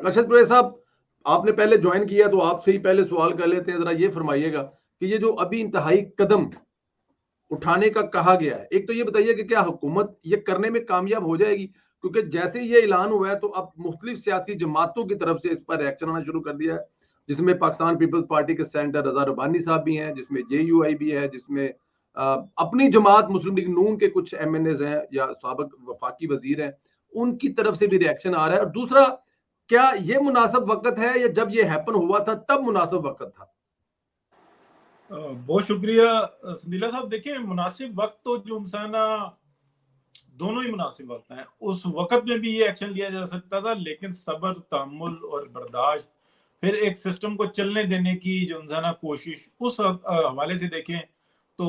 अरशद कुरैशी साहब, आपने पहले ज्वाइन किया तो आपसे ही पहले सवाल कर लेते हैं, जरा ये फरमाइएगा कि ये जो अभी इंतहाई कदम उठाने का कहा गया है, एक तो ये बताइए कि क्या हुकूमत ये करने में कामयाब हो जाएगी? क्योंकि जैसे ही ये ऐलान हुआ है तो अब मुख्तलिफ सियासी जमातों की तरफ से इस पर रिएक्शन आना शुरू कर दिया है, जिसमें पाकिस्तान पीपल्स पार्टी के सेनेटर रजा रब्बानी साहब भी हैं, जिसमें जेयूआई भी है, जिसमें अपनी जमात मुस्लिम लीग नून के कुछ एमएनएज हैं या साबिक वफाकी वजीर हैं, उनकी तरफ से भी रिएक्शन आ रहा है। और दूसरा, क्या ये मुनासिब वक्त है या जब ये हैपन हुआ था तब मुनासिब वक्त था? बहुत शुक्रिया संदीला साहब। देखिए, मुनासिब वक्त तो जो इंसान दोनों ही मुनासिब वक्त हैं। उस वक्त में भी ये एक्शन लिया जा सकता था, लेकिन सब्र, तहम्मुल और बर्दाश्त, फिर एक सिस्टम को चलने देने की जो इंसान कोशिश, उस हवाले से देखें तो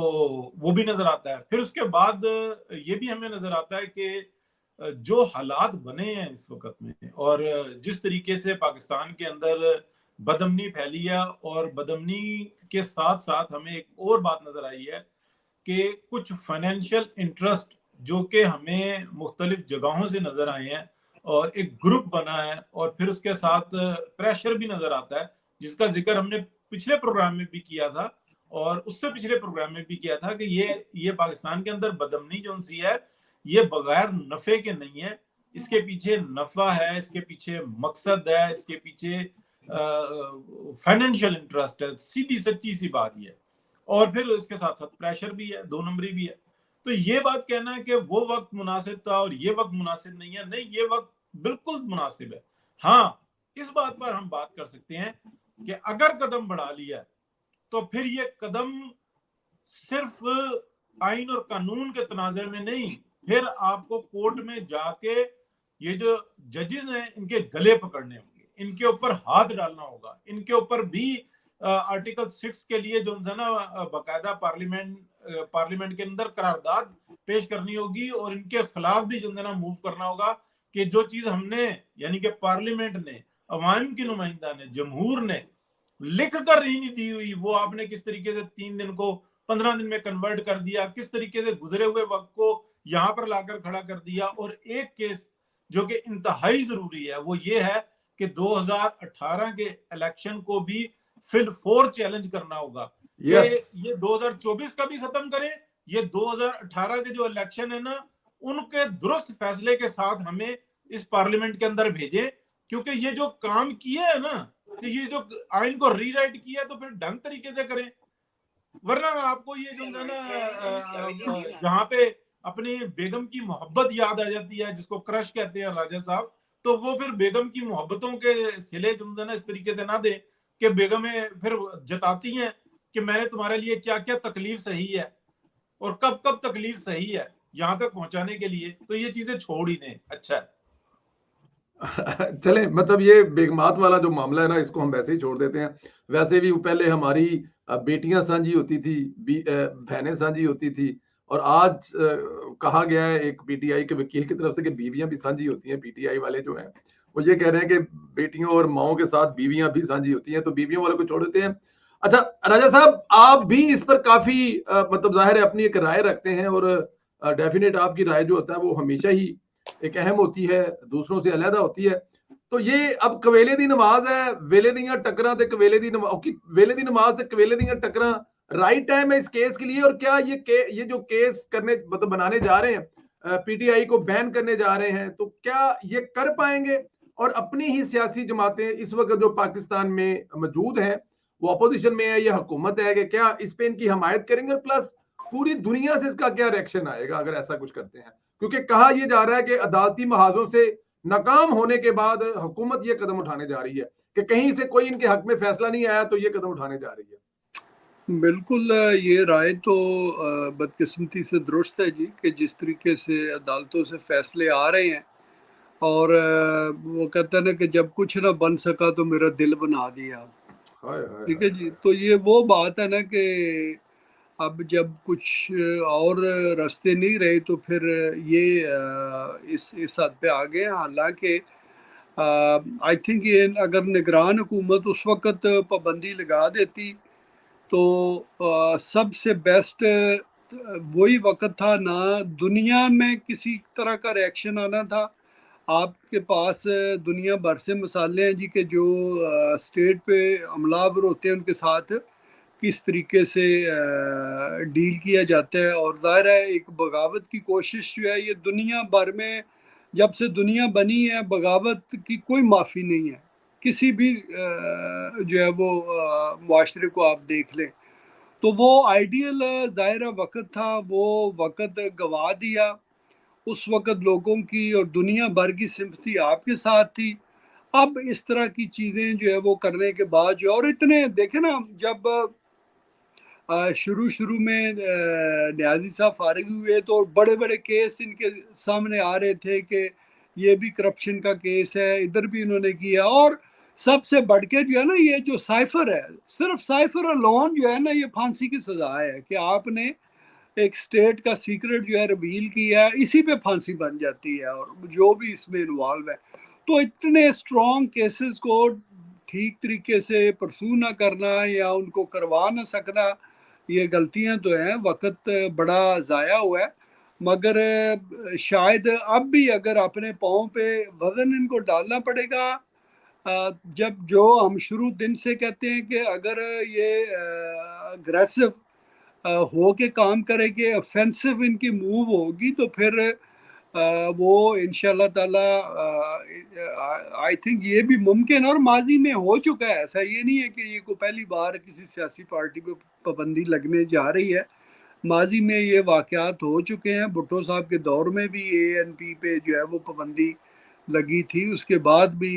वो भी नजर आता है। फिर उसके बाद ये भी हमें नजर आता है कि जो हालात बने हैं इस वक्त में, और जिस तरीके से पाकिस्तान के अंदर बदअमनी फैली है, और बदअमनी के साथ साथ हमें एक और बात नजर आई है कि कुछ फाइनेंशियल इंटरेस्ट जो कि हमें मुख्तलिफ जगहों से नजर आए हैं, और एक ग्रुप बना है, और फिर उसके साथ प्रेशर भी नजर आता है, जिसका जिक्र हमने पिछले प्रोग्राम में भी किया था, और उससे पिछले प्रोग्राम में भी किया था कि ये पाकिस्तान के अंदर बदअमनी जो सी है, ये बगैर नफे के नहीं है। इसके पीछे नफा है, इसके पीछे मकसद है, इसके पीछे फाइनेंशियल इंटरेस्ट है। सीधी सच्ची सी बात ये है। और फिर इसके साथ साथ प्रेशर भी है, दो नंबरी भी है। तो ये बात कहना है कि वो वक्त मुनासिब था और ये वक्त मुनासिब नहीं है, नहीं, ये वक्त बिल्कुल मुनासिब है। हाँ, इस बात पर हम बात कर सकते हैं कि अगर कदम बढ़ा लिया तो फिर ये कदम सिर्फ आइन और कानून के तनाज़े में नहीं, फिर आपको कोर्ट में जाके ये जो जजेस हैं इनके गले पकड़ने होंगे, इनके ऊपर हाथ डालना होगा, इनके ऊपर भी आर्टिकल 6 के लिए जो है ना बाकायदा पार्लियामेंट के अंदर करारदाद पेश करनी होगी, और इनके खिलाफ भी जो है ना मूव करना होगा कि जो चीज हमने, यानी कि पार्लियामेंट ने, अवाम की नुमाइंदा ने, जमहूर ने लिख कर ही नहीं दी हुई, वो आपने किस तरीके से 3 दिन को 15 दिन में कन्वर्ट कर दिया, किस तरीके से गुजरे हुए वक्त को यहां पर लाकर खड़ा कर दिया। और एक केस जो कि इंतहाई जरूरी है वो ये है कि 2018 के इलेक्शन को भी फिल फोर चैलेंज करना होगा कि ये 2024 का भी खत्म करें, ये 2018 के जो इलेक्शन है ना, उनके दुरुस्त फैसले के साथ हमें इस पार्लियामेंट के अंदर भेजे। क्योंकि ये जो काम किए है ना, तो ये जो आइन को रीराइट किया तो फिर ढंग तरीके से करें, वरना आपको ये जो है ना जहां पे अपनी बेगम की मोहब्बत याद आ जाती है, जिसको क्रश कहते हैं राजा साहब, तो वो फिर बेगम की मोहब्बतों के सिले जो है ना इस तरीके से ना दे कि बेगमें फिर जताती हैं कि मैंने तुम्हारे लिए क्या क्या तकलीफ सही है और कब कब तकलीफ सही है यहां तक पहुंचाने के लिए, तो ये चीजें छोड़ ही दें, अच्छा है। चले, मतलब ये बेगमात वाला जो मामला है ना, इसको हम वैसे ही छोड़ देते हैं। वैसे भी पहले हमारी बेटियां साझी होती थी, बहनें साझी होती थी, और आज कहा गया है एक पीटीआई के वकील की तरफ से कि बीवियां भी साझी होती हैं। पीटीआई वाले जो हैं वो ये कह रहे हैं कि बेटियों और माओ के साथ बीवियां भी साझी होती हैं, तो बीवियों वाले को छोड़ देते हैं। अच्छा राजा साहब, आप भी इस पर काफी मतलब जाहिर है अपनी एक राय रखते हैं, और डेफिनेट आपकी राय जो होता है वो हमेशा ही एक अहम होती है, दूसरों से अलहदा होती है। तो ये अब कवेले दी नमाज है, वेले दियां टकरां ते कवेले दी नमाज, वेले दी नमाज ते कवेले दियां टकरां राइट टाइम है इस केस के लिए? और क्या ये जो केस करने मतलब बनाने जा रहे हैं, पीटीआई को बैन करने जा रहे हैं, तो क्या ये कर पाएंगे? और अपनी ही सियासी जमातें इस वक्त जो पाकिस्तान में मौजूद हैं, वो अपोजिशन में है या हुकूमत है, कि क्या इस पे इनकी हमायत करेंगे? प्लस पूरी दुनिया से इसका क्या रिएक्शन आएगा अगर ऐसा कुछ करते हैं? क्योंकि कहा यह जा रहा है कि अदालती महाजों से नाकाम होने के बाद हुकूमत ये कदम उठाने जा रही है कि कहीं से कोई इनके हक में फैसला नहीं आया तो ये कदम उठाने जा रही है। बिल्कुल, ये राय तो बदकिस्मती से दुरुस्त है जी, कि जिस तरीके से अदालतों से फैसले आ रहे हैं, और वो कहते हैं ना कि जब कुछ ना बन सका तो मेरा दिल बना दिया। ठीक है जी, तो ये वो बात है ना कि अब जब कुछ और रास्ते नहीं रहे तो फिर ये इस हद पे आ गए। हालांकि आई थिंक ये अगर निगरान हुकूमत उस वक्त पाबंदी लगा देती तो सबसे बेस्ट वही वक्त था ना, दुनिया में किसी तरह का रिएक्शन आना था, आपके पास दुनिया भर से मसाले हैं जी के जो स्टेट पे हमलावर होते हैं उनके साथ किस तरीके से डील किया जाता है। और ज़ाहिर है एक बगावत की कोशिश जो है ये दुनिया भर में जब से दुनिया बनी है बगावत की कोई माफ़ी नहीं है। किसी भी जो है वो मुआशरे को आप देख लें तो वो आइडियल ज़ाहिर वक़्त था, वो वक़्त गँवा दिया। उस वक़्त लोगों की और दुनिया भर की सिम्पैथी आपके साथ थी। अब इस तरह की चीज़ें जो है वो करने के बाद जो और इतने देखें ना जब शुरू में न्याज़ी साहब फ़ारिग हुए तो बड़े-बड़े केस इनके सामने आ रहे थे कि ये भी करप्शन का केस है, इधर भी इन्होंने किया। और सबसे बढ़ के जो है ना ये जो साइफ़र है, सिर्फ़ साइफ़र अलोन जो है ना ये फांसी की सज़ा है कि आपने एक स्टेट का सीक्रेट जो है रिवील किया है, इसी पे फांसी बन जाती है और जो भी इसमें इन्वॉल्व है। तो इतने स्ट्रॉन्ग केसेस को ठीक तरीके से परसू ना करना या उनको करवा ना सकना, ये गलतियां तो हैं। वक्त बड़ा ज़ाया हुआ है, मगर शायद अब भी अगर अपने पाँव पे वजन इनको डालना पड़ेगा। जब जो हम शुरू दिन से कहते हैं कि अगर ये अग्रेसिव हो के काम करेंगे, ऑफेंसिव इनकी मूव होगी तो फिर वो इंशाल्लाह ताला आई थिंक ये भी मुमकिन और माजी में हो चुका है। ऐसा ये नहीं है कि ये को पहली बार किसी सियासी पार्टी पे पाबंदी लगने जा रही है। माजी में ये वाक़यात हो चुके हैं। भुट्टो साहब के दौर में भी एएनपी पे जो है वो पाबंदी लगी थी, उसके बाद भी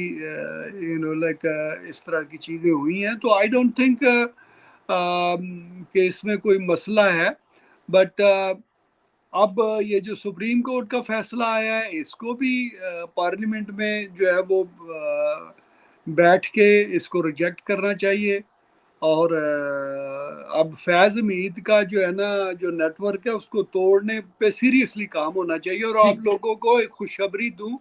लाइक इस तरह की चीज़ें हुई हैं। तो आई डोंट थिंक कि इसमें कोई मसला है। बट अब ये जो सुप्रीम कोर्ट का फैसला आया है इसको भी पार्लियामेंट में जो है वो बैठ के इसको रिजेक्ट करना चाहिए। और अब फैज़ हमीद का जो है ना जो नेटवर्क है उसको तोड़ने पे सीरियसली काम होना चाहिए। और आप ठीक लोगों को एक खुशखबरी दूं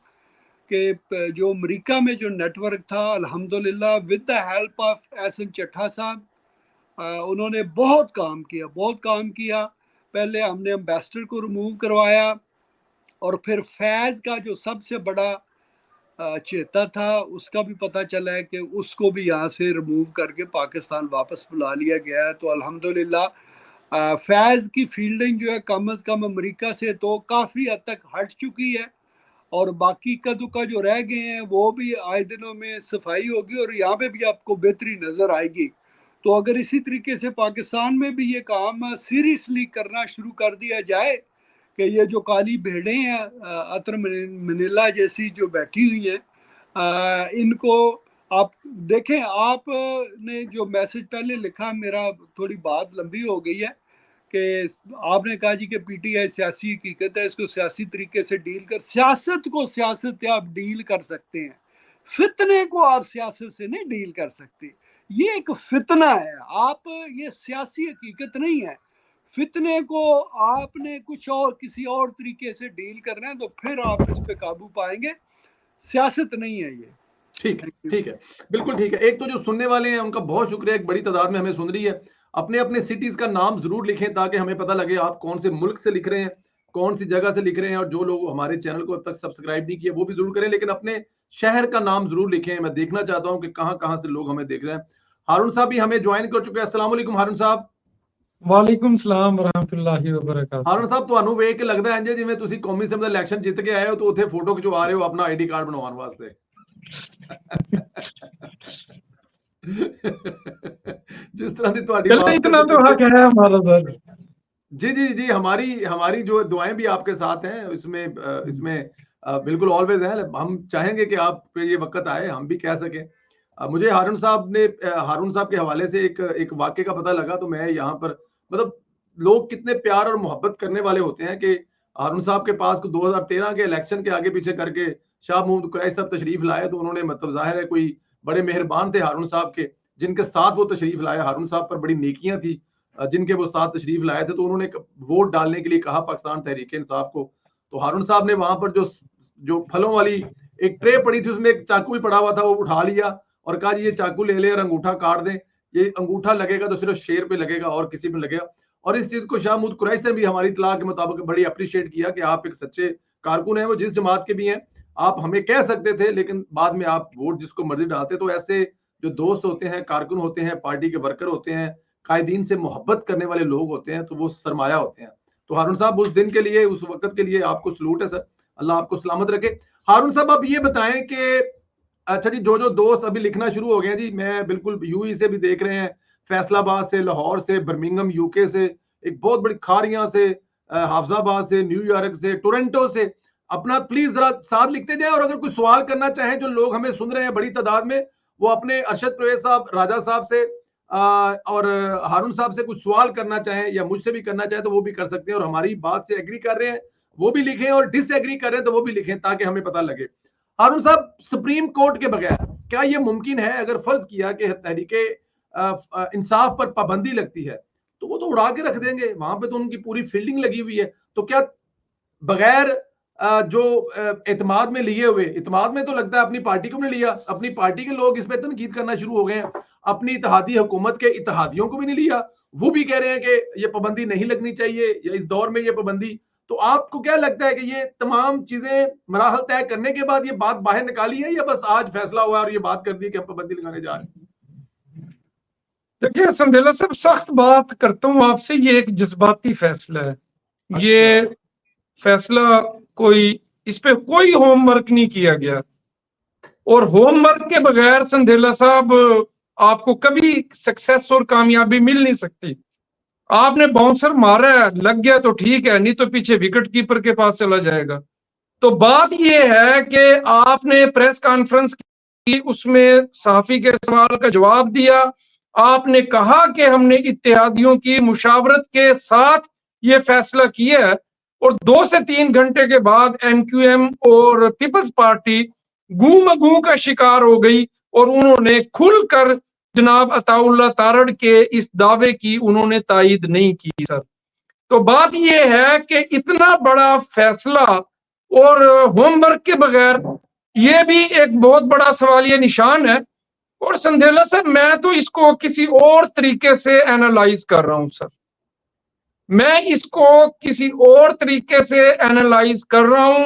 कि जो अमेरिका में जो नेटवर्क था अल्हम्दुलिल्लाह with the help of Ehsan Chatta साहब उन्होंने बहुत काम किया। पहले हमने एम्बेसडर को रिमूव करवाया और फिर फैज़ का जो सबसे बड़ा चेता था उसका भी पता चला है कि उसको भी यहाँ से रिमूव करके पाकिस्तान वापस बुला लिया गया है। तो अल्हम्दुलिल्लाह फैज़ की फील्डिंग जो है कम अज़ कम अमेरिका से तो काफ़ी हद तक हट चुकी है। और बाकी का दुका जो रह गए हैं वो भी आए दिनों में सफाई होगी और यहाँ पे भी आपको बेहतरी नज़र आएगी। तो अगर इसी तरीके से पाकिस्तान में भी ये काम सीरियसली करना शुरू कर दिया जाए कि ये जो काली भेड़ें हैं अतर मनीला जैसी जो बैठी हुई हैं इनको आप देखें। आपने जो मैसेज पहले लिखा, मेरा थोड़ी बात लंबी हो गई है कि आपने कहा जी कि पीटीआई सियासी हकीकत है, इसको सियासी तरीके से डील कर, सियासत को सियासत से आप डील कर सकते हैं, फितने को आप सियासत से नहीं डील कर सकते। ये एक फितना है, आप ये सियासी हकीकत नहीं है। फितने को आपने कुछ और किसी और तरीके से डील करना है तो फिर आप इस पे काबू पाएंगे। सियासत नहीं है ये। ठीक थैंक यू। ठीक है, बिल्कुल ठीक है। एक तो जो सुनने वाले हैं उनका बहुत शुक्रिया, एक बड़ी तादाद में हमें सुन रही है। अपने अपने सिटीज का नाम जरूर लिखें ताकि हमें पता लगे आप कौन से मुल्क से लिख रहे हैं, कौन सी जगह से लिख रहे हैं। और जो लोग हमारे चैनल को अब तक सब्सक्राइब नहीं किए वो भी जरूर करें, लेकिन अपने शहर का नाम जरूर लिखें। मैं देखना चाहता हूं कि कहां कहां से लोग हमें देख रहे हैं। हारून साहब भी हमें ज्वाइन कर चुके हैं। अस्सलाम वालेकुम हारून साहब। वालेकुम सलाम वरहमतुल्लाहि हारून वबरकातुहू। साहब, ਤੁਹਾਨੂੰ ਵੇਖ ਕੇ ਲੱਗਦਾ ਹੈ ਜਿਵੇਂ ਤੁਸੀਂ ਕੌਮੀ ਅਸੈਂਬਲੀ ਦਾ ਇਲੈਕਸ਼ਨ ਜਿੱਤ ਕੇ ਆਏ ਹੋ तो ਉੱਥੇ फोटो खिंचवा रहे हो अपना आईडी कार्ड बनवाने वास्ते। जिस तरह की ਤੁਹਾਡੀ चलो मास्टर इतना के तो पीछे। हक है हमारा सर। जी जी जी, हमारी हमारी जो दुआएं भी आपके साथ हैं इसमें इसमें बिल्कुल ऑलवेज है। हम चाहेंगे कि आप पे ये वक्त आए हम भी कह सकें। मुझे हारून साहब ने हारून साहब के हवाले से एक वाक्य का पता लगा तो मैं यहाँ पर मतलब लोग कितने प्यार और मोहब्बत करने वाले होते हैं कि हारून साहब के पास 2013 के इलेक्शन के आगे पीछे करके शाह महमूद कुरैशी साहब तशरीफ लाए तो उन्होंने मतलब जाहिर है कोई बड़े मेहरबान थे हारून साहब के, जिनके साथ वो तशरीफ लाए। हारून साहब पर बड़ी नेकियां थी जिनके वो साथ तशरीफ लाए थे। तो उन्होंने वोट डालने के लिए कहा पाकिस्तान तहरीक इंसाफ को। तो हारून साहब ने वहां पर जो फलों वाली एक ट्रे पड़ी थी उसमें एक चाकू भी पड़ा हुआ था, वो उठा लिया और कहा जी ये चाकू ले ले और अंगूठा काट दें, ये अंगूठा लगेगा तो सिर्फ शेर पे लगेगा और किसी पे लगेगा। और इस चीज को शाह महमूद कुरैशी ने भी हमारी इत्तला के मुताबिक बड़ी अप्रिशिएट किया कि आप एक सच्चे कारकुन हैं, वो जिस जमात के भी हैं आप हमें कह सकते थे, लेकिन बाद में आप वोट जिसको मर्जी डालते। तो ऐसे जो दोस्त होते हैं, कारकुन होते हैं, पार्टी के वर्कर होते हैं, कायदीन से मोहब्बत करने वाले लोग होते हैं, तो वो सरमाया होते हैं। तो हारून साहब उस दिन के लिए, उस वक्त के लिए आपको सलूट है सर, अल्लाह आपको सलामत रखे। हारून साहब आप ये बताएं कि अच्छा जी, जो दोस्त अभी लिखना शुरू हो गए हैं जी, मैं बिल्कुल यूएई से भी देख रहे हैं, फैसलाबाद से, लाहौर से, बर्मिंघम यूके से, एक बहुत बड़ी खारियां से, हाफजाबाद से, न्यूयॉर्क से, टोरंटो से, अपना प्लीज जरा साथ लिखते जाए। और अगर कोई सवाल करना चाहें, जो लोग हमें सुन रहे हैं बड़ी तादाद में, वो अपने अरशद परवेज साहब, राजा साहब से और हारून साहब से कुछ सवाल करना चाहें या मुझसे भी करना चाहें तो वो भी कर सकते हैं। और हमारी बात से एग्री कर रहे हैं वो भी लिखें, और डिसएग्री कर रहे हैं तो वो भी लिखें, ताकि हमें पता लगे। हारून साहब, सुप्रीम कोर्ट के बगैर क्या ये मुमकिन है, अगर फर्ज किया कि तहरीके इंसाफ पर पाबंदी लगती है, तो वो तो उड़ा के रख देंगे, वहां पे तो उनकी पूरी फील्डिंग लगी हुई है। तो क्या बगैर जो एतमाद में लिए हुए, एतमाद में तो लगता है अपनी पार्टी को नहीं लिया, अपनी पार्टी के लोग इस पर तनकीद करना शुरू हो गए हैं, अपनी इत्तेहादी हुकूमत के इत्तेहादियों को भी नहीं लिया, वो भी कह रहे हैं कि ये पाबंदी नहीं लगनी चाहिए या इस दौर में ये पाबंदी। तो आपको क्या लगता है कि ये तमाम चीजें मराहल तय करने के बाद ये बात बाहर निकाली है, या बस आज फैसला हुआ और ये बात कर दी कि हम पाबंदी लगाने जा रहे हैं? देखिए संदेला साहब, सख्त बात करता हूँ आपसे, ये एक जज्बाती फैसला है। ये फैसला कोई, इस पे कोई होमवर्क नहीं किया गया, और होमवर्क के बगैर संदेला साहब आपको कभी सक्सेस और कामयाबी मिल नहीं सकती। आपने बाउंसर मारा है, लग गया तो ठीक है, नहीं तो पीछे विकेट कीपर के पास चला जाएगा। तो बात यह है कि आपने प्रेस कॉन्फ्रेंस की, उसमें सहाफी के सवाल का जवाब दिया, आपने कहा कि हमने इत्तेहादियों की मुशावरत के साथ ये फैसला किया है, और 2 से 3 घंटे के बाद एमक्यूएम और पीपल्स पार्टी गू का शिकार हो गई, और उन्होंने खुलकर जनाब अताउल्लाह तारड़ के इस दावे की उन्होंने तायीद नहीं की सर। तो बात यह है कि इतना बड़ा फैसला और होमवर्क के बगैर, ये भी एक बहुत बड़ा सवालिया निशान है। और संदेला सर, मैं तो इसको किसी और तरीके से एनालाइज कर रहा हूं सर, मैं इसको किसी और तरीके से एनालाइज कर रहा हूं,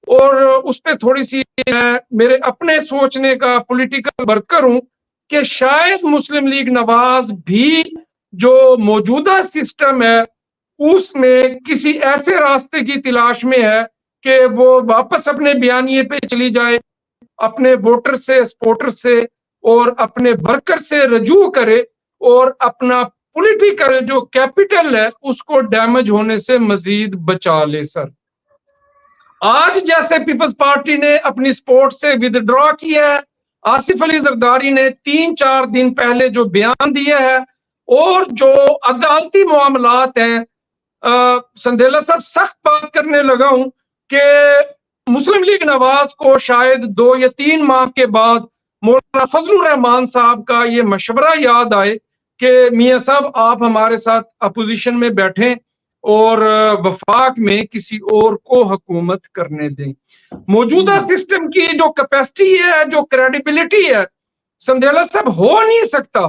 और उस पर थोड़ी सी मेरे अपने सोचने का पॉलिटिकल वर्कर हूं कि शायद मुस्लिम लीग नवाज भी जो मौजूदा सिस्टम है उसमें किसी ऐसे रास्ते की तलाश में है कि वो वापस अपने बयानिए पे चली जाए, अपने वोटर से, सपोर्टर से और अपने वर्कर से रजू करे, और अपना पॉलिटिकल जो कैपिटल है उसको डैमेज होने से मजीद बचा ले सर। आज जैसे पीपल्स पार्टी ने अपनी सपोर्ट से विदड्रॉ किया है, आसिफ अली जरदारी ने 3-4 दिन पहले जो बयान दिया है, और जो अदालती मामलात हैं, संदेला साहब सख्त बात करने लगा हूं कि मुस्लिम लीग नवाज को शायद 2 या 3 माह के बाद मौलाना फजलुर रहमान साहब का ये मशवरा याद आए कि मियां साहब आप हमारे साथ अपोजिशन में बैठें और वफाक में किसी और को हुकूमत करने दें। मौजूदा सिस्टम की जो कैपेसिटी है, जो क्रेडिबिलिटी है, संदेला साहब हो नहीं सकता